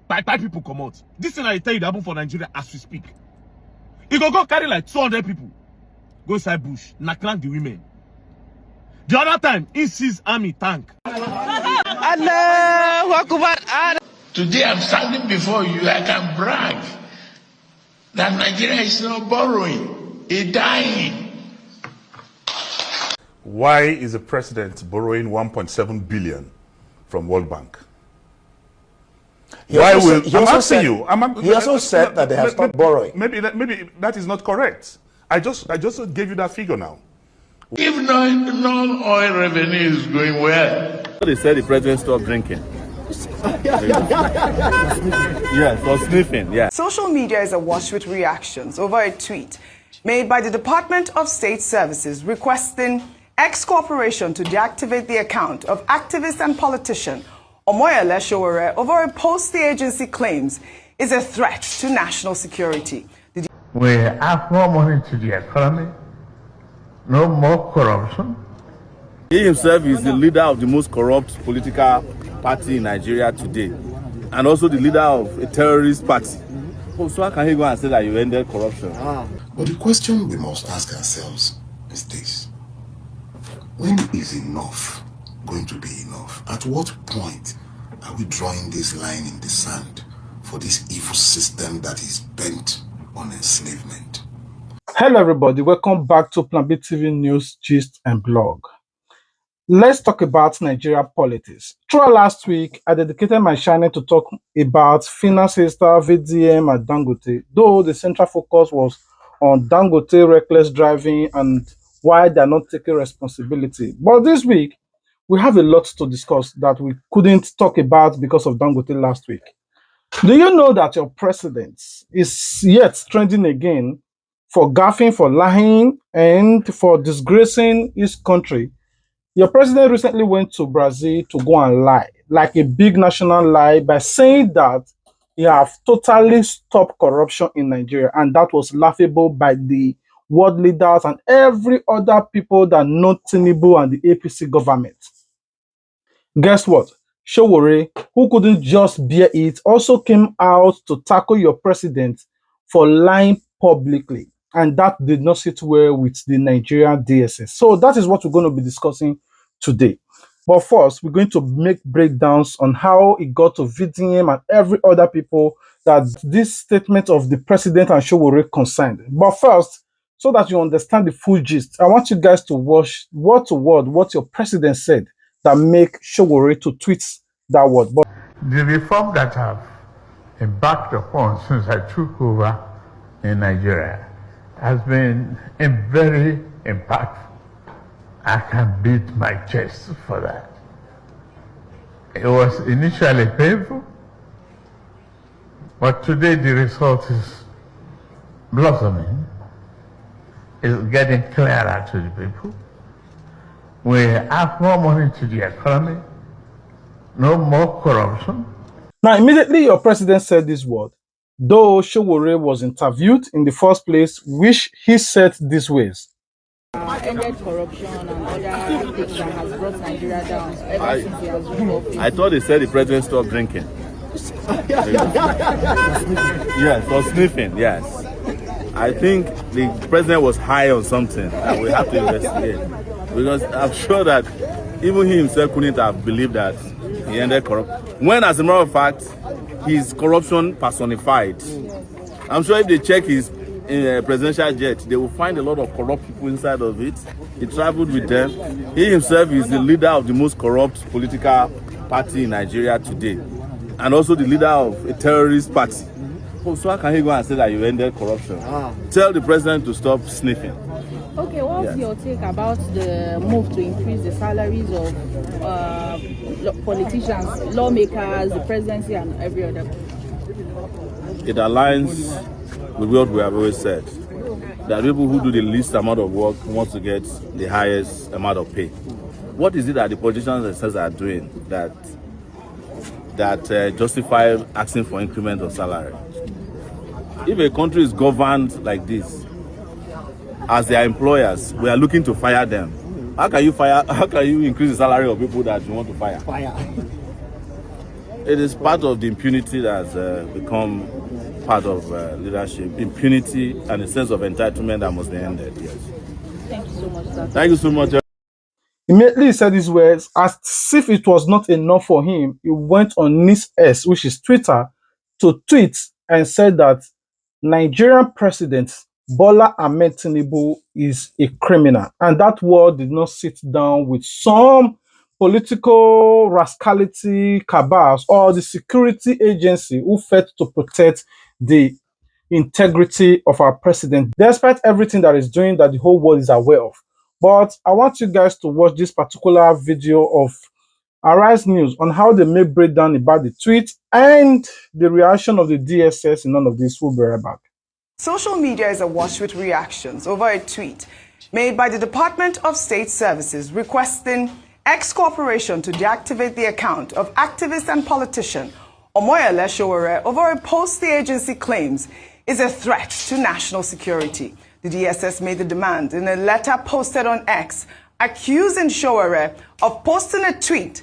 By people come out. This thing I tell you that happen for Nigeria as we speak. He go carry like 200 people. Go inside bush, naklang the women. The other time, he sees army tank. Today I'm standing before you, I can brag that Nigeria is not borrowing, it's dying. Why is the president borrowing 1.7 billion from World Bank? He also said that they have stopped borrowing. Maybe that is not correct. I just gave you that figure now. If non-oil revenue is going well. They said the president stopped drinking. Yes, or sniffing, yeah. Social media is awash with reactions over a tweet made by the Department of State Services requesting X Corporation to deactivate the account of activist and politician Omoyele Sowore over a post the agency claims is a threat to national security. We have more money to the economy, no more corruption. He himself is the leader of the most corrupt political party in Nigeria today, and also the leader of a terrorist party. So how can he go and say that you ended corruption? But the question we must ask ourselves is this: when is enough going to be enough? At what point are we drawing this line in the sand for this evil system that is bent on enslavement? Hello everybody, welcome back to Plan B TV News, Gist and Blog. Let's talk about Nigeria politics. Throughout last week, I dedicated my channel to talk about finance minister VDM and Dangote, though the central focus was on Dangote reckless driving and why they're not taking responsibility. But this week, we have a lot to discuss that we couldn't talk about because of Dangote last week. Do you know that your president is yet trending again for gaffing, for lying, and for disgracing his country? Your president recently went to Brazil to go and lie, like a big national lie, by saying that he have totally stopped corruption in Nigeria, and that was laughable by the world leaders and every other people that know Tinubu and the APC government. Guess what? Sowore, who couldn't just bear it, also came out to tackle your president for lying publicly, and that did not sit well with the Nigerian DSS. So that is what we're going to be discussing today. But first, we're going to make breakdowns on how it got to VDM and every other people that this statement of the president and Sowore concerned. But first, so that you understand the full gist, I want you guys to watch word to word what your president said that make Sowore to tweet that word. But The reform that I've embarked upon since I took over in Nigeria has been very impactful. I can beat my chest for that. It was initially painful, but today the result is blossoming. It's getting clearer to the people. We have more money to the economy, no more corruption. now, immediately your president said this word, though Sowore was interviewed in the first place, which he said these ways. Ended corruption and other things that has brought Nigeria down ever since he has been office. I thought they said the president stopped drinking. Yes, or sniffing, yes. I think the president was high on something and we have to investigate. Because I'm sure that even he himself couldn't have believed that he ended corruption. When, as a matter of fact, his corruption personified. I'm sure if they check his presidential jet, they will find a lot of corrupt people inside of it. He traveled with them. He himself is the leader of the most corrupt political party in Nigeria today, and also the leader of a terrorist party. So how can he go and say that you ended corruption? Tell the president to stop sniffing. Okay, what's your take about the move to increase the salaries of politicians, lawmakers, the presidency, and every other? It aligns with what we have always said, that people who do the least amount of work want to get the highest amount of pay. What is it that the politicians themselves are doing that justify asking for increment of salary? If a country is governed like this, as their employers, we are looking to fire them. How can you increase the salary of people that you want to fire? It is part of the impunity that has become part of leadership. Impunity and a sense of entitlement that must be ended, yes. Thank you so much, sir. Thank you so much. Immediately he said these words, as if it was not enough for him, he went on his S, which is Twitter, to tweet and said that Nigerian President Bola Tinubu is a criminal. And that word did not sit down with some political rascality cabals or the security agency who fought to protect the integrity of our president, despite everything that is doing that the whole world is aware of. But I want you guys to watch this particular video of Arise News on how they make breakdown about the tweet and the reaction of the DSS in none of this. We'll be right back. Social media is awash with reactions over a tweet made by the Department of State Services requesting X Corporation to deactivate the account of activist and politician Omoyele Sowore over a post the agency claims is a threat to national security. The DSS made the demand in a letter posted on X, accusing Sowore of posting a tweet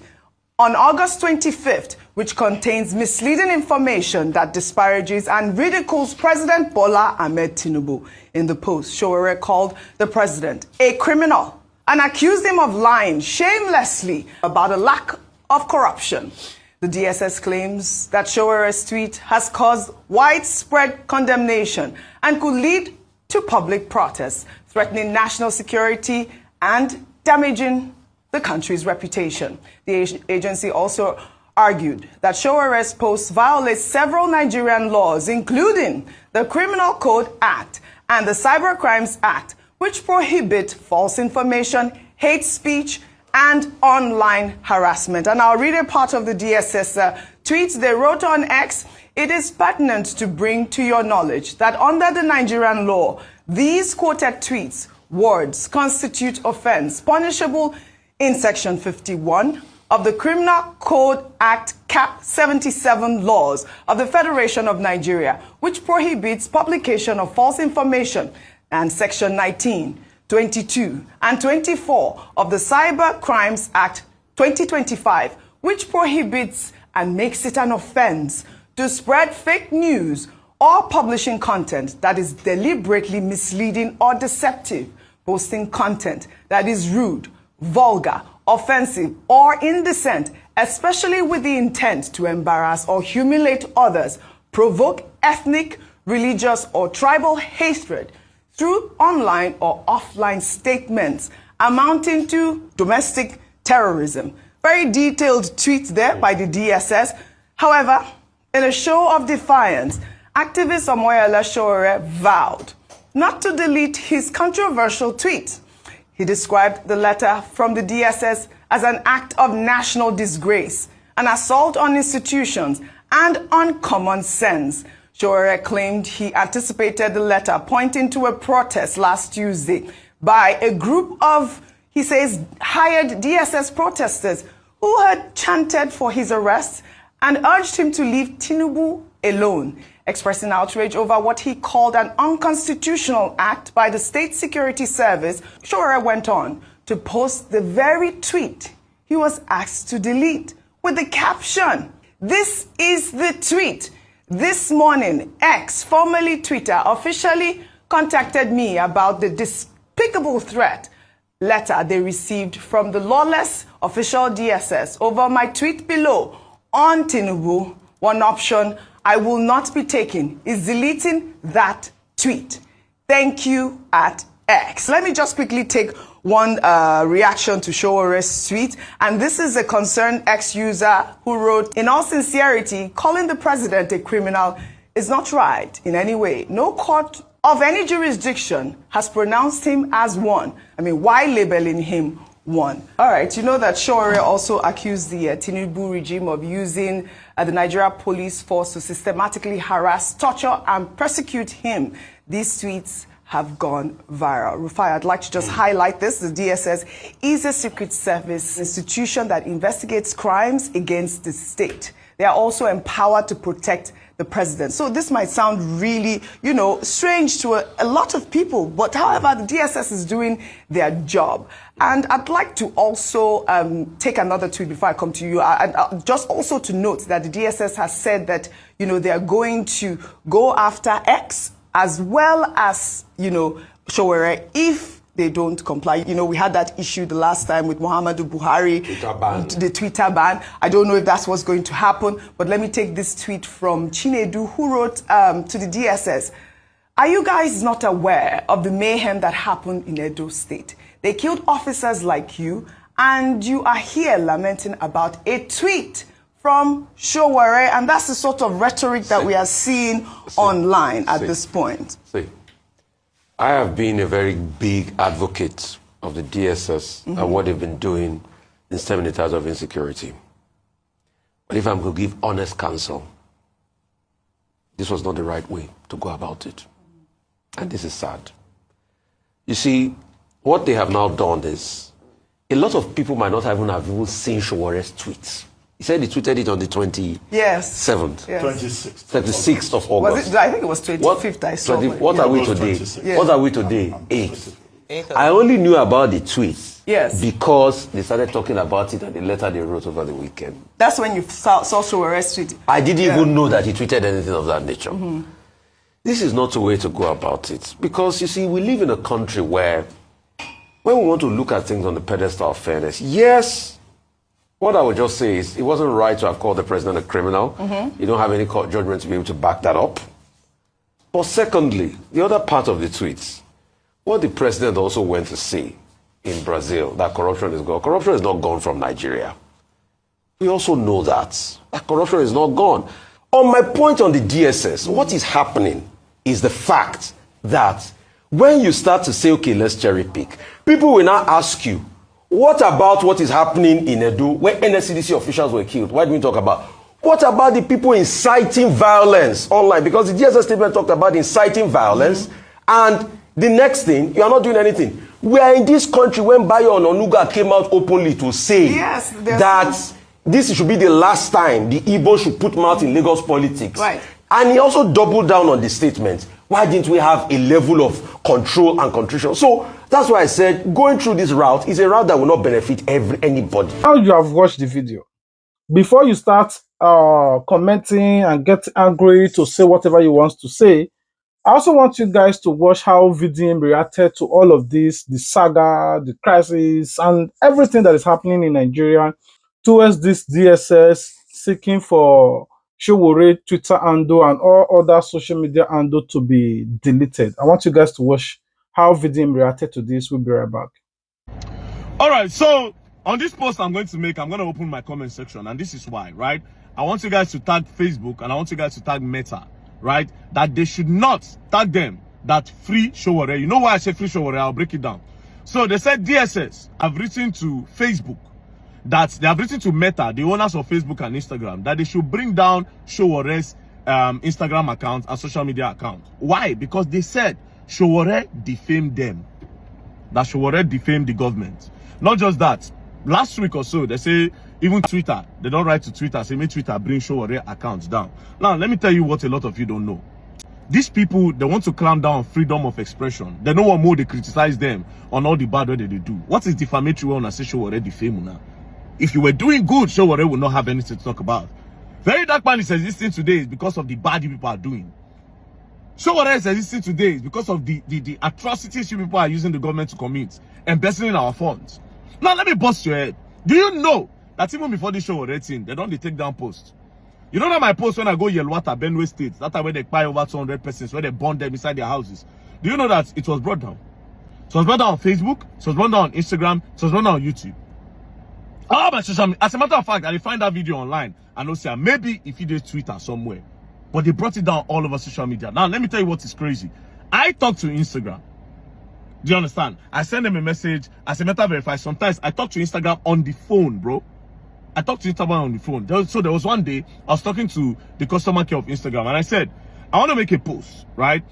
on August 25th, which contains misleading information that disparages and ridicules President Bola Tinubu. In the post, Sowore called the president a criminal and accused him of lying shamelessly about a lack of corruption. The DSS claims that Sowore's tweet has caused widespread condemnation and could lead to public protests, threatening national security and damaging the country's reputation. The agency also argued that Sowore's post violates several Nigerian laws, including the Criminal Code Act and the Cyber Crimes Act, which prohibit false information, hate speech, and online harassment. And I'll read a part of the DSS tweets they wrote on X. It is pertinent to bring to your knowledge that under the Nigerian law, these quoted tweets, words, constitute offense punishable in Section 51 of the Criminal Code Act Cap 77 laws of the Federation of Nigeria, which prohibits publication of false information, and Section 19, 22, and 24 of the Cyber Crimes Act 2025, which prohibits and makes it an offense to spread fake news or publishing content that is deliberately misleading or deceptive, posting content that is rude, vulgar, offensive, or indecent, especially with the intent to embarrass or humiliate others, provoke ethnic, religious, or tribal hatred through online or offline statements amounting to domestic terrorism. Very detailed tweets there by the DSS. However, in a show of defiance, activist Omoyele Sowore vowed not to delete his controversial tweet. He described the letter from the DSS as an act of national disgrace, an assault on institutions, and on common sense. Sowore claimed he anticipated the letter, pointing to a protest last Tuesday by a group of, he says, hired DSS protesters who had chanted for his arrest and urged him to leave Tinubu alone, expressing outrage over what he called an unconstitutional act by the State Security Service. Sowore went on to post the very tweet he was asked to delete with the caption, "This is the tweet. This morning, X, formerly Twitter, officially contacted me about the despicable threat letter they received from the lawless official DSS over my tweet below on Tinubu. One option I will not be taking is deleting that tweet. Thank you at X." Let me just quickly take one reaction to Sowore's tweet. And this is a concerned X user who wrote, "In all sincerity, calling the president a criminal is not right in any way. No court of any jurisdiction has pronounced him as one. I mean, why labeling him one?" All right, you know that Sowore also accused the Tinubu regime of using the Nigeria police force to systematically harass, torture, and persecute him. These tweets have gone viral. Rufai, I'd like to just highlight this. The DSS is a secret service institution that investigates crimes against the state. they are also empowered to protect the president. So this might sound really, strange to a lot of people, but however, the DSS is doing their job. And I'd like to also take another tweet before I come to you. Just also to note that the DSS has said that, they are going to go after X as well as, Sowore if they don't comply. We had that issue the last time with Muhammadu Buhari, the Twitter ban. I don't know if that's what's going to happen, but let me take this tweet from Chinedu, who wrote to the DSS. Are you guys not aware of the mayhem that happened in Edo State? They killed officers like you, and you are here lamenting about a tweet from Sowore, and that's the sort of rhetoric that we are seeing online at this point. I have been a very big advocate of the DSS and what they've been doing in stemming the tides of insecurity. But if I'm going to give honest counsel, this was not the right way to go about it. And this is sad. You see, what they have now done is, a lot of people might not even have seen Sowore's tweets. He said he tweeted it on the 27th. Yes. 26th of August. I think it was 25th. I saw it. What are we today? Yeah. What are we today? 8th. I only knew about the tweets because they started talking about it and the letter they wrote over the weekend. That's when you saw Sowore's tweet. I didn't even know that he tweeted anything of that nature. This is not a way to go about it. Because, you see, we live in a country where, when we want to look at things on the pedestal of fairness, yes, what I would just say is, it wasn't right to have called the president a criminal. You don't have any court judgment to be able to back that up. But secondly, the other part of the tweets, what the president also went to say in Brazil, that corruption is gone. Corruption is not gone from Nigeria. We also know that corruption is not gone. On my point on the DSS, what is happening is the fact that when you start to say, okay, let's cherry pick, people will now ask you, what about what is happening in Edo, where NSCDC officials were killed? Why do we talk about? What about the people inciting violence online? Because the DSS statement talked about inciting violence, and the next thing, you are not doing anything. We are in this country when Bayo and Onuga came out openly to say that this should be the last time the Igbo should put mouth in Lagos politics. Right. And he also doubled down on the statement. Why didn't we have a level of control and contrition? So that's why I said going through this route is a route that will not benefit anybody. Now you have watched the video, before you start commenting and get angry to say whatever you want to say, I also want you guys to watch how VDM reacted to all of this, the saga, the crisis, and everything that is happening in Nigeria towards this DSS seeking for Sowore Twitter handle and all other social media handle to be deleted. I want you guys to watch how VDM reacted to this. We'll be right back. All right, so on this post I'm going to make, I'm going to open my comment section, and this is why, right? I want you guys to tag Facebook and I want you guys to tag Meta, right? That they should not tag them that free Sowore. You know why I say free Sowore? I'll break it down. So they said DSS have written to Facebook, that they have written to Meta, the owners of Facebook and Instagram, that they should bring down Sowore's Instagram account and social media account. Why? Because they said Sowore defamed them. That Sowore defamed the government. Not just that. Last week or so, they say even Twitter, they don't write to Twitter, say, make Twitter bring Sowore accounts down. Now, let me tell you what a lot of you don't know. These people, they want to clamp down on freedom of expression. They know what more they criticize them on all the bad way they do. What is defamatory when I say Sowore defame now? If you were doing good, Sowore would not have anything to talk about. Very Dark Man is existing today is because of the bad people are doing. Sowore is existing today is because of the atrocities you people are using the government to commit, embezzling our funds. Now, let me bust your head. Do you know that even before this Sowore thing, they don't take down posts? You know that my post when I go Yelwata, Benue State, that's where they buy over 200 persons, where they burn them inside their houses. Do you know that it was brought down? It was brought down on Facebook, it was brought down on Instagram, it was brought down on YouTube. All my social media. As a matter of fact, I find that video online and I'll say maybe if you did Twitter somewhere. But they brought it down all over social media. Now, let me tell you what is crazy. I talk to Instagram. Do you understand? I send them a message. As a matter of verify, sometimes I talk to Instagram on the phone, bro. I talk to Instagram on the phone. So there was one day, I was talking to the customer care of Instagram, and I said, I want to make a post, right?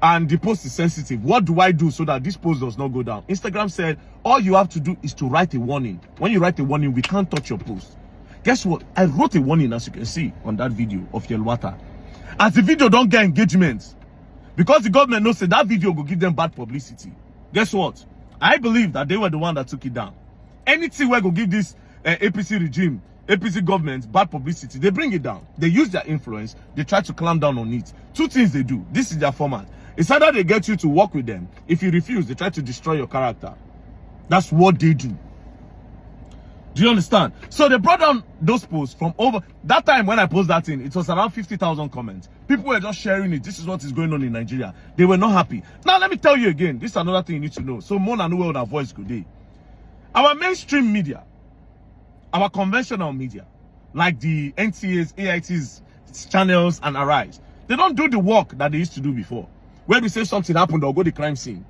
And the post is sensitive. What do I do so that this post does not go down? Instagram said, all you have to do is to write a warning. When you write a warning, we can't touch your post. guess what? I wrote a warning, as you can see on that video of Yelwata. As the video don't get engagement, because the government knows that video will give them bad publicity. Guess what? I believe that they were the one that took it down. Anything where go give this APC regime, APC government bad publicity, they bring it down. They use their influence. They try to clamp down on it. Two things they do. This is their format. It's either they get you to work with them. If you refuse, they try to destroy your character. That's what they do. Do you understand? So they brought down those posts from over that time when I posted that thing. It was around 50,000 comments. People were just sharing it. This is what is going on in Nigeria. They were not happy. Now let me tell you again. This is another thing you need to know. So more than know our voice good day. Our mainstream media, our conventional media, like the NTAs, AITs, channels, and Arise, they don't do the work that they used to do before. When we say something happened, they'll go to the crime scene.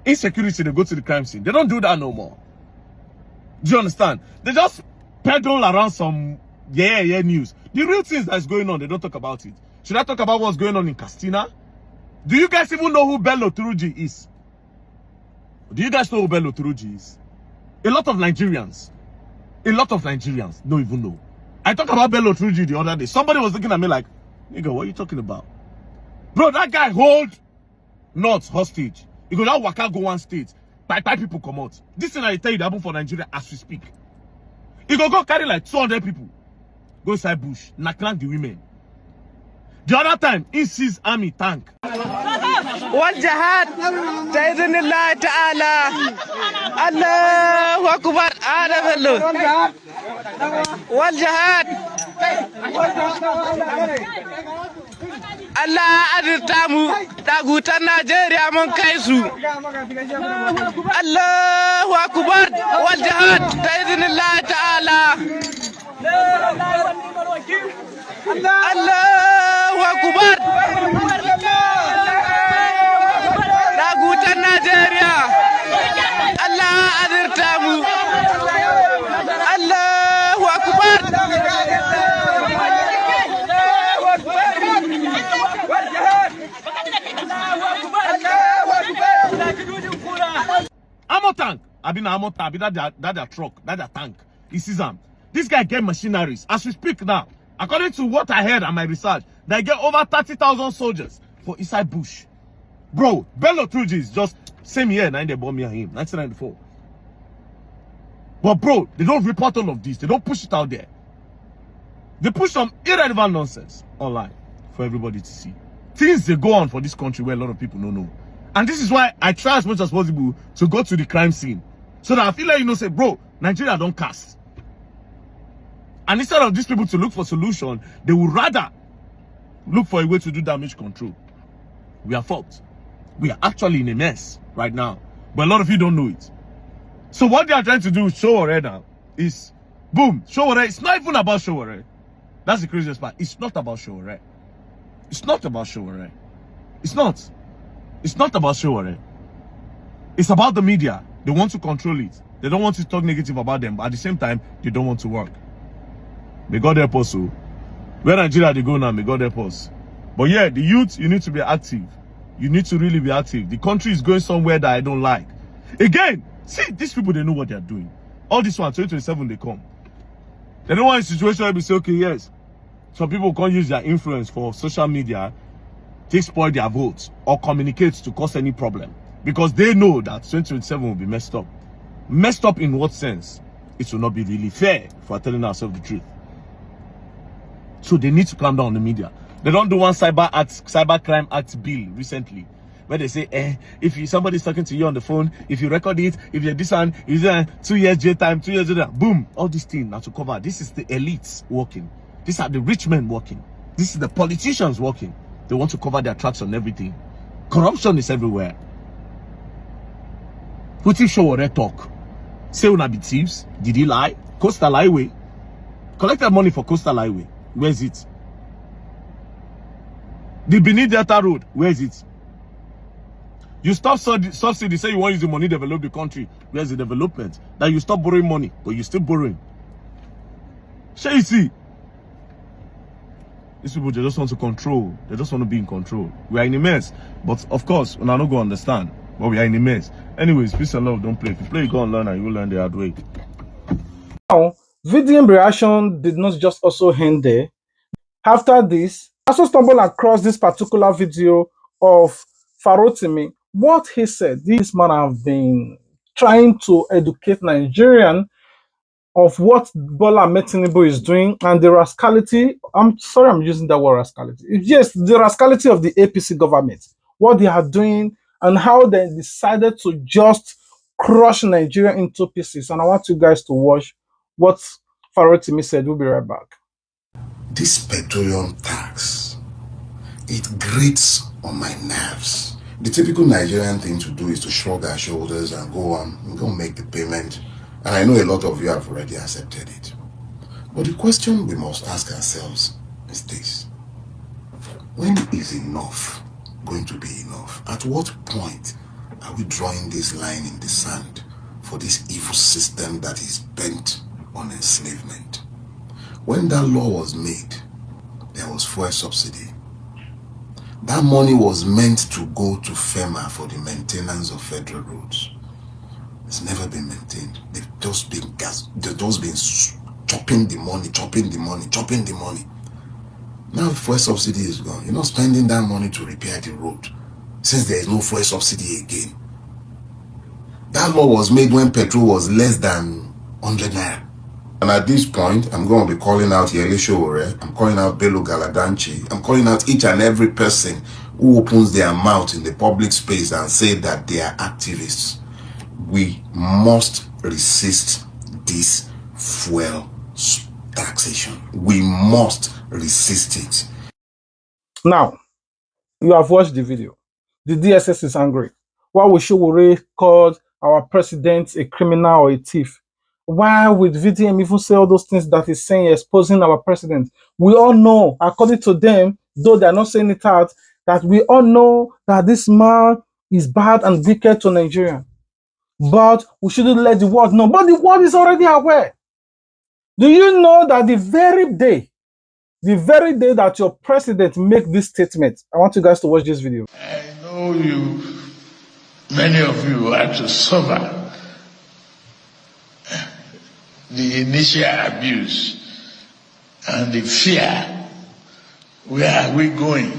Insecurity, they go to the crime scene. They don't do that no more. Do you understand? They just peddle around some news. The real things that's going on, they don't talk about it. Should I talk about what's going on in Castina? Do you guys even know who Bello Tuji is? Do you guys know who Bello Tuji is? A lot of Nigerians don't even know. I talked about Bello Tuji the other day. Somebody was looking at me like, nigga, what are you talking about? Bro, that guy hold North hostage. He go now waka go one state. By people come out. This thing I tell you that happen for Nigeria as we speak. He go carry like 200 people. Go inside bush. Naklang the women. The other time, he sees army tank. والجهاد بإذن الله تعالى الله أكبر هذا بلو والجهاد الله أدرتامو تاغوتا نيجيريا من كايسو الله أكبر والجهاد بإذن الله تعالى الله أكبر تاغوتا نيجيريا الله أدرتامو الله أكبر Ammo tank. I been ammo tank. That truck. That tank. He sees them. This guy get machineries. As we speak now, according to what I heard and my research, they get over 30,000 soldiers for inside bush. Bro, Bello Tuji is just same year, 9 they bomb me and him, 1994. But bro, they don't report all of this. They don't push it out there. They push some irrelevant nonsense online for everybody to see. Things they go on for this country where a lot of people don't know. And this is why I try as much as possible to go to the crime scene. So that I feel like, say, bro, Nigeria don't cast. And instead of these people to look for solution, they would rather look for a way to do damage control. We are fucked. We are actually in a mess right now. But a lot of you don't know it. So what they are trying to do with Sowore now is, boom, Sowore. It's not even about Sowore. That's the craziest part. It's not about Sowore. It's not about Sowore. It's not. It's not about Sowore. It's about the media. They want to control it. They don't want to talk negative about them. But at the same time, they don't want to work. May God help us. So, where Nigeria they go now, may God help us. But yeah, the youth, you need to be active. You need to really be active. The country is going somewhere that I don't like. Again, see, these people, they know what they're doing. All this one, 2027, they come. They don't want a situation where we say, okay, yes, some people can't use their influence for social media to spoil their votes or communicate to cause any problem. Because they know that 2027 will be messed up. Messed up in what sense? It will not be really fair if we're telling ourselves the truth. So they need to clamp down on the media. They don't do one cyber crime act bill recently, where they say, if somebody's talking to you on the phone, if you record it, if you're this one, is 2 years jail time, 2 years jail time, boom, all these things now to cover. This is the elites working. These are the rich men working. This is the politicians working. They want to cover their tracks on everything. Corruption is everywhere. Put if Sowore talk. Say una be thieves. Did he lie? Coastal Highway. Collected money for Coastal Highway. Where is it? The Benin Delta Road. Where is it? You stop subsidy, say you want to use the money to develop the country. Where's the development? That you stop borrowing money, but you still borrowing. Shall you see? These people, they just want to control. They just want to be in control. We are in a mess. But of course, we're not going to understand. But we are in a mess. Anyways, peace and love, don't play. If you play, you go and learn and you will learn the hard way. Now, VDM reaction did not just also end there. After this, I also stumbled across this particular video of Farotimi. What he said, this man have been trying to educate Nigerian of what Bola Tinubu is doing and the rascality. I'm sorry, I'm using that word rascality. Yes, the rascality of the APC government, what they are doing, and how they decided to just crush Nigeria into pieces. And I want you guys to watch what Farotimi said. We'll be right back. This petroleum tax, it grates on my nerves. The typical Nigerian thing to do is to shrug our shoulders and go on and go make the payment. And I know a lot of you have already accepted it. But the question we must ask ourselves is this: when is enough going to be enough? At what point are we drawing this line in the sand for this evil system that is bent on enslavement? When that law was made, there was fuel subsidy. That money was meant to go to FEMA for the maintenance of federal roads. It's never been maintained. They've just been chopping the money. Now fuel subsidy is gone. You're not spending that money to repair the road, since there is no fuel subsidy again. That law was made when petrol was less than 100 naira. And at this point, I'm going to be calling out Sowore, I'm calling out Bello Galadanchi, I'm calling out each and every person who opens their mouth in the public space and say that they are activists. We must resist this fuel taxation. We must resist it. Now, you have watched the video. The DSS is angry. Why would Sowore call our president a criminal or a thief? Why would VDM even say all those things that he's saying, exposing our president? We all know, according to them, though they're not saying it out, that we all know that this man is bad and wicked to Nigeria. But we shouldn't let the world know. But the world is already aware. Do you know that the very day that your president make this statement, I want you guys to watch this video. I know many of you had to suffer the initial abuse and the fear. Where are we going?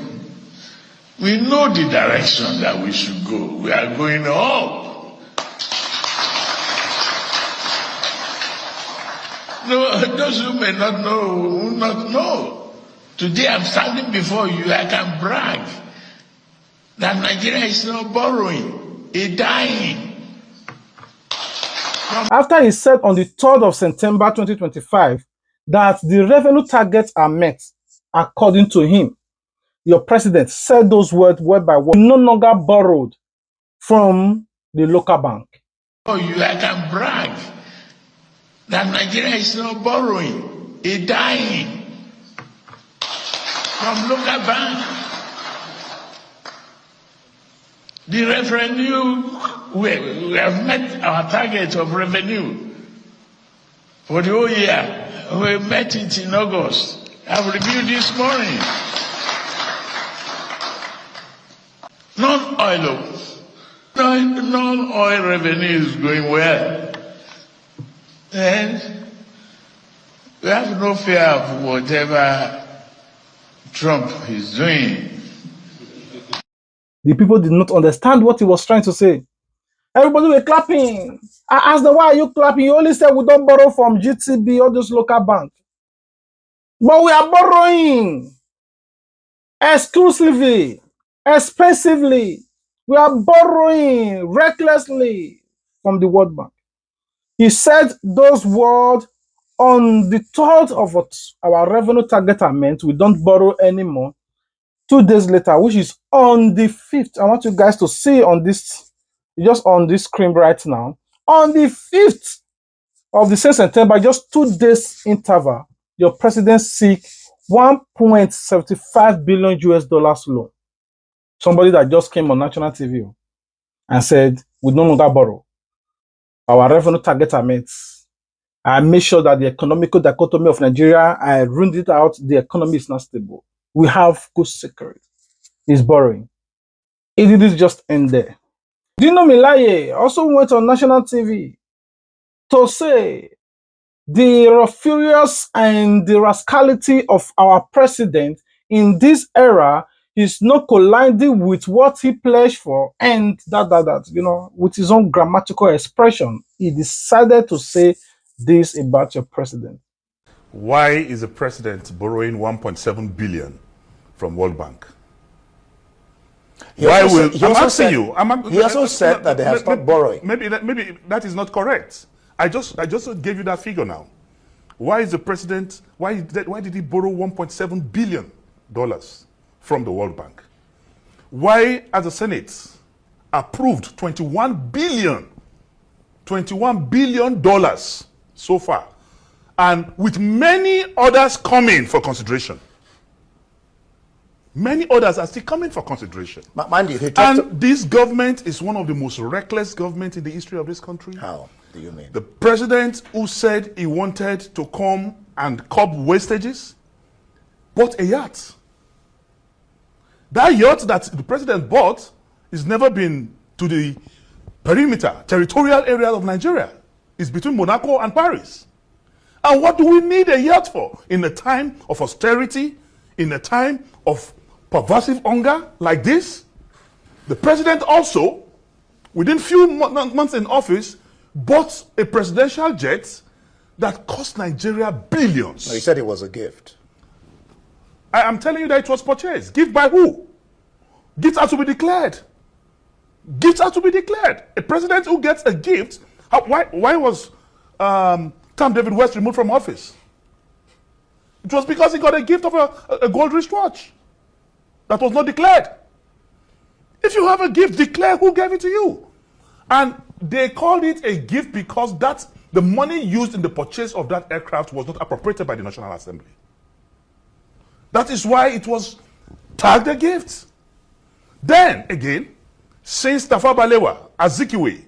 We know the direction that we should go. We are going up. No, those who may not know will not know. Today I'm standing before you, I can brag that Nigeria is not borrowing, it's dying. After he said on the 3rd of September 2025 that the revenue targets are met, according to him, your president said those words word by word, no longer borrowed from the local bank. Oh, I can brag that Nigeria is not borrowing, it's dying from local bank. The revenue, we have met our target of revenue for the whole year. We met it in August. I've reviewed this morning. Non-oil revenue is going well. And we have no fear of whatever Trump is doing. The people did not understand what he was trying to say. Everybody were clapping. I asked them, why are you clapping? You only said we don't borrow from GTB or those local banks. But we are borrowing exclusively, expensively. We are borrowing recklessly from the World Bank. He said those words on the 3rd of our revenue target amendment. We don't borrow anymore. 2 days later, which is on the 5th. I want you guys to see on this, just on this screen right now. On the 5th of the same September, just 2 days interval, your president seek 1.75 billion US dollars loan. Somebody that just came on national TV and said, we no longer borrow. Our revenue target are met. I made sure that the economical dichotomy of Nigeria, I ruled it out. The economy is not stable. We have good security. He's borrowing. It didn't just end there. Dino Milaye also went on national TV to say the furious and the rascality of our president in this era is not colliding with what he pledged for, and with his own grammatical expression, he decided to say this about your president. Why is the president borrowing 1.7 billion from World Bank? He also said that they have stopped borrowing. Maybe that is not correct. I just gave you that figure now. Why is the president? Why did he borrow 1.7 billion dollars from the World Bank? Why, as the Senate approved 21 billion dollars so far, and with many others coming for consideration? Many others are still coming for consideration. Mind you, this government is one of the most reckless governments in the history of this country. How do you mean? The president who said he wanted to come and curb wastages bought a yacht. That yacht that the president bought has never been to the perimeter, territorial area of Nigeria. It's between Monaco and Paris. And what do we need a yacht for? In a time of austerity, in a time of pervasive hunger like this? The president also, within few months in office, bought a presidential jet that cost Nigeria billions. No, he said it was a gift. I am telling you that it was purchased. Gift by who? Gifts are to be declared. Gifts are to be declared. A president who gets a gift, why was Tom David West removed from office? It was because he got a gift of a gold wristwatch that was not declared. If you have a gift, declare who gave it to you. And they called it a gift because the money used in the purchase of that aircraft was not appropriated by the National Assembly. That is why it was tagged a gift. Then again, since Tafawa Balewa, Azikiwe,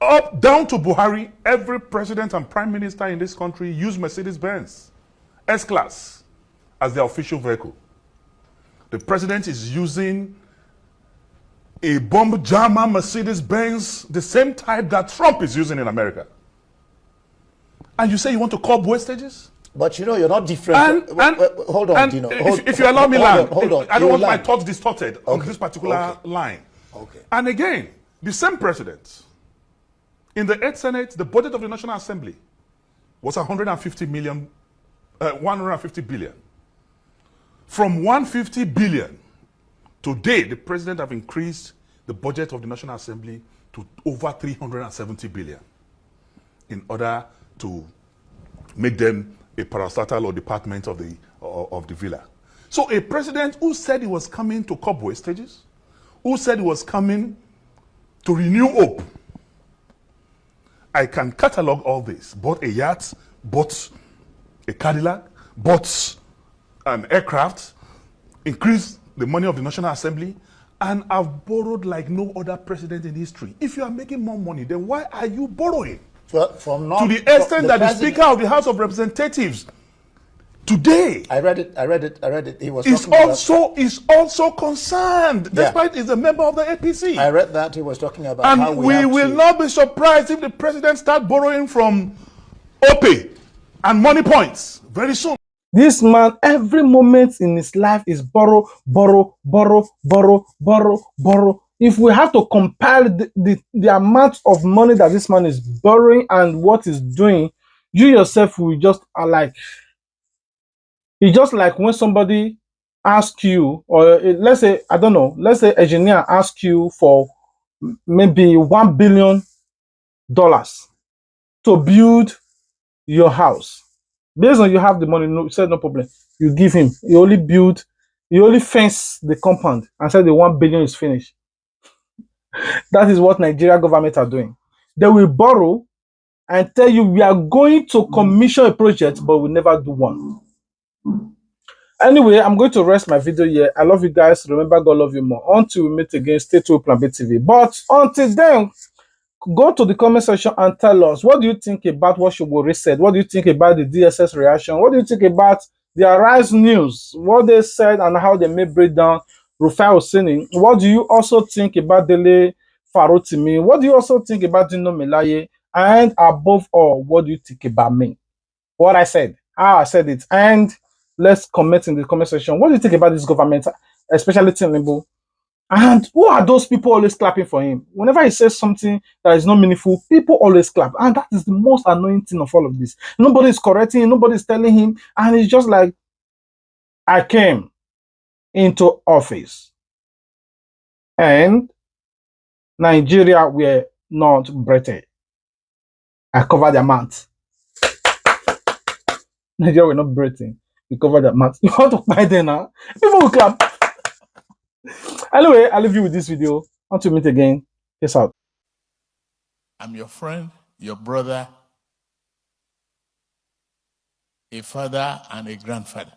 up down to Buhari, every president and prime minister in this country used Mercedes-Benz S-Class as their official vehicle. The president is using a bomb jammer Mercedes-Benz, the same type that Trump is using in America. And you say you want to curb wastages? But you're not different. Hold on, Dino. If you allow me land, hold on. I don't want my thoughts distorted on this particular line. Okay. And again, the same president, in the 8th Senate, the budget of the National Assembly was 150 billion. From 150 billion, today the president have increased the budget of the National Assembly to over 370 billion in order to make them a parastatal or department of the villa. So a president who said he was coming to curb wastages, who said he was coming to renew hope. I can catalog all this. Bought a yacht, bought a Cadillac, bought an aircraft, increased the money of the National Assembly, and I've borrowed like no other president in history. If you are making more money, then why are you borrowing? Well, to the extent that the Speaker of the House of Representatives today, I read it. He was is also concerned, despite he's a member of the APC. I read that he was talking about and how we will not be surprised if the president starts borrowing from OPE and money points very soon. This man, every moment in his life is borrow, borrow, borrow, borrow, borrow, borrow. If we have to compare the amount of money that this man is borrowing and what he's doing, you yourself will just are like, it's just like when somebody asks you, or let's say, I don't know, let's say engineer asks you for maybe $1 billion to build your house. Based on you have the money, no, said no problem. You give him. You only fence the compound and say the 1 billion is finished. That is what Nigeria government are doing. They will borrow and tell you we are going to commission a project, but we never do one. Anyway, I'm going to rest my video here. I love you guys. Remember, God love you more. Until we meet again, stay tuned, Plan B TV. But until then, go to the comment section and tell us, what do you think about what Sowore said? What do you think about the DSS reaction? What do you think about the Arise News? What they said and how they may break down Rufai Oseni? What do you also think about Dele Farotimi? What do you also think about Dino Melaye? And above all, what do you think about me? what I said, how I said it, and let's comment in the comment section. What do you think about this government, especially Tinubu? And who are those people always clapping for him? Whenever he says something that is not meaningful, people always clap. And that is the most annoying thing of all of this. Nobody is correcting him, nobody is telling him. And it's just like, I came into office and Nigeria were not Britain. I covered their mouth. Nigeria were not Britain. We covered their mouth. You want to buy them now? People will clap. Anyway, I'll leave you with this video. Until we meet again. Peace out. I'm your friend, your brother, a father, and a grandfather.